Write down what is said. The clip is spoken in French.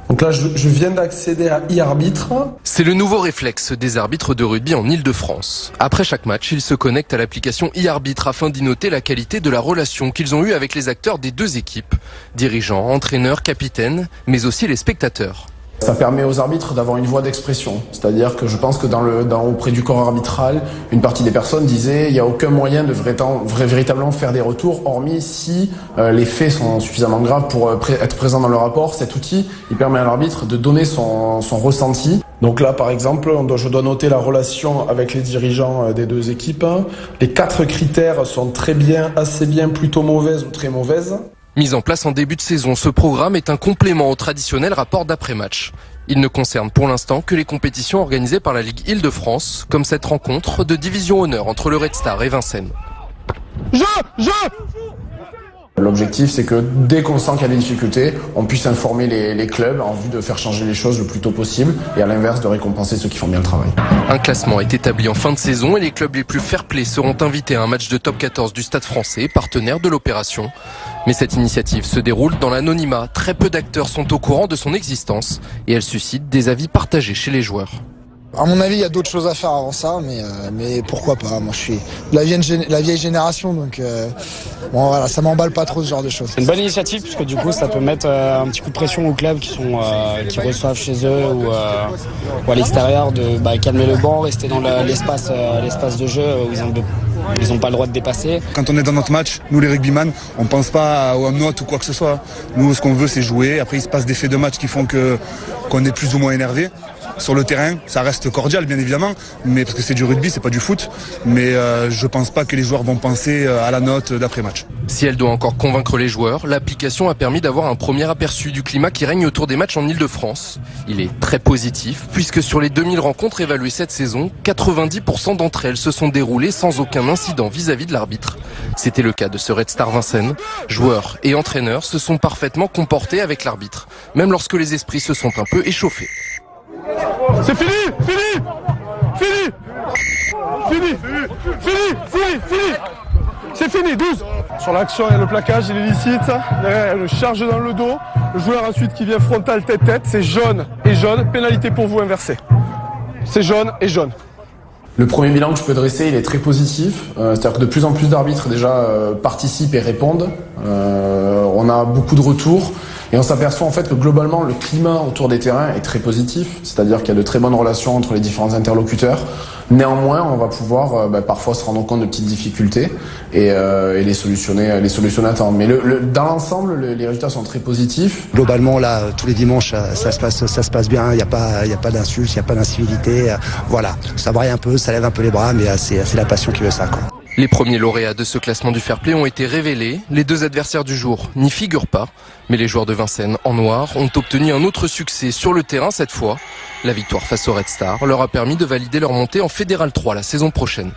Donc là, je viens d'accéder à e-arbitre. C'est le nouveau réflexe des arbitres de rugby en Ile-de-France. Après chaque match, ils se connectent à l'application e-arbitre afin d'y noter la qualité de la relation qu'ils ont eue avec les acteurs des deux équipes. Dirigeants, entraîneurs, capitaines, mais aussi les spectateurs. Ça permet aux arbitres d'avoir une voix d'expression. C'est-à-dire que je pense que auprès du corps arbitral, une partie des personnes disaient il n'y a aucun moyen de véritablement faire des retours, hormis si les faits sont suffisamment graves pour être présents dans le rapport. Cet outil, il permet à l'arbitre de donner son ressenti. Donc là, par exemple, je dois noter la relation avec les dirigeants des deux équipes. Les 4 critères sont très bien, assez bien, plutôt mauvaises ou très mauvaises. Mis en place en début de saison, ce programme est un complément au traditionnel rapport d'après-match. Il ne concerne pour l'instant que les compétitions organisées par la Ligue Île-de-France, comme cette rencontre de division honneur entre le Red Star et Vincennes. L'objectif, c'est que dès qu'on sent qu'il y a des difficultés, on puisse informer les clubs en vue de faire changer les choses le plus tôt possible et à l'inverse de récompenser ceux qui font bien le travail. Un classement est établi en fin de saison et les clubs les plus fair-play seront invités à un match de top 14 du Stade français, partenaire de l'opération. Mais cette initiative se déroule dans l'anonymat. Très peu d'acteurs sont au courant de son existence et elle suscite des avis partagés chez les joueurs. À mon avis, il y a d'autres choses à faire avant ça, mais pourquoi pas. Moi, je suis de la vieille génération, donc bon, voilà, ça m'emballe pas trop ce genre de choses. C'est une bonne initiative, parce que du coup, ça peut mettre un petit coup de pression aux clubs qui reçoivent chez eux ou à l'extérieur de calmer le banc, rester dans l'espace de jeu où ils n'ont pas le droit de dépasser. Quand on est dans notre match, nous les rugbyman, on ne pense pas aux notes ou quoi que ce soit. Nous, ce qu'on veut, c'est jouer. Après, il se passe des faits de match qui font qu'on est plus ou moins énervé. Sur le terrain, ça reste cordial, bien évidemment, mais parce que c'est du rugby, c'est pas du foot. Mais je pense pas que les joueurs vont penser à la note d'après-match. Si elle doit encore convaincre les joueurs, l'application a permis d'avoir un premier aperçu du climat qui règne autour des matchs en Ile-de-France. Il est très positif, puisque sur les 2000 rencontres évaluées cette saison, 90% d'entre elles se sont déroulées sans aucun incident vis-à-vis de l'arbitre. C'était le cas de ce Red Star Vincennes. Joueurs et entraîneurs se sont parfaitement comportés avec l'arbitre, même lorsque les esprits se sont un peu échauffés. C'est fini. C'est fini, 12. Sur l'action, il y a le plaquage, il est licite. Derrière, il y a une charge dans le dos. Le joueur ensuite qui vient frontal, tête-tête. C'est jaune et jaune. Pénalité pour vous inversée. C'est jaune et jaune. Le premier bilan que je peux dresser, il est très positif. C'est-à-dire que de plus en plus d'arbitres déjà participent et répondent. On a beaucoup de retours. Et on s'aperçoit en fait que globalement le climat autour des terrains est très positif, c'est-à-dire qu'il y a de très bonnes relations entre les différents interlocuteurs. Néanmoins, on va pouvoir parfois se rendre compte de petites difficultés et les solutionner à temps. Mais dans l'ensemble, les résultats sont très positifs. Globalement, là, tous les dimanches, ça se passe bien. Il n'y a pas d'insultes, il n'y a pas d'incivilité. Voilà, ça braille un peu, ça lève un peu les bras, mais c'est la passion qui veut ça, quoi. Les premiers lauréats de ce classement du fair play ont été révélés. Les deux adversaires du jour n'y figurent pas. Mais les joueurs de Vincennes, en noir, ont obtenu un autre succès sur le terrain cette fois. La victoire face au Red Star leur a permis de valider leur montée en Fédéral 3 la saison prochaine.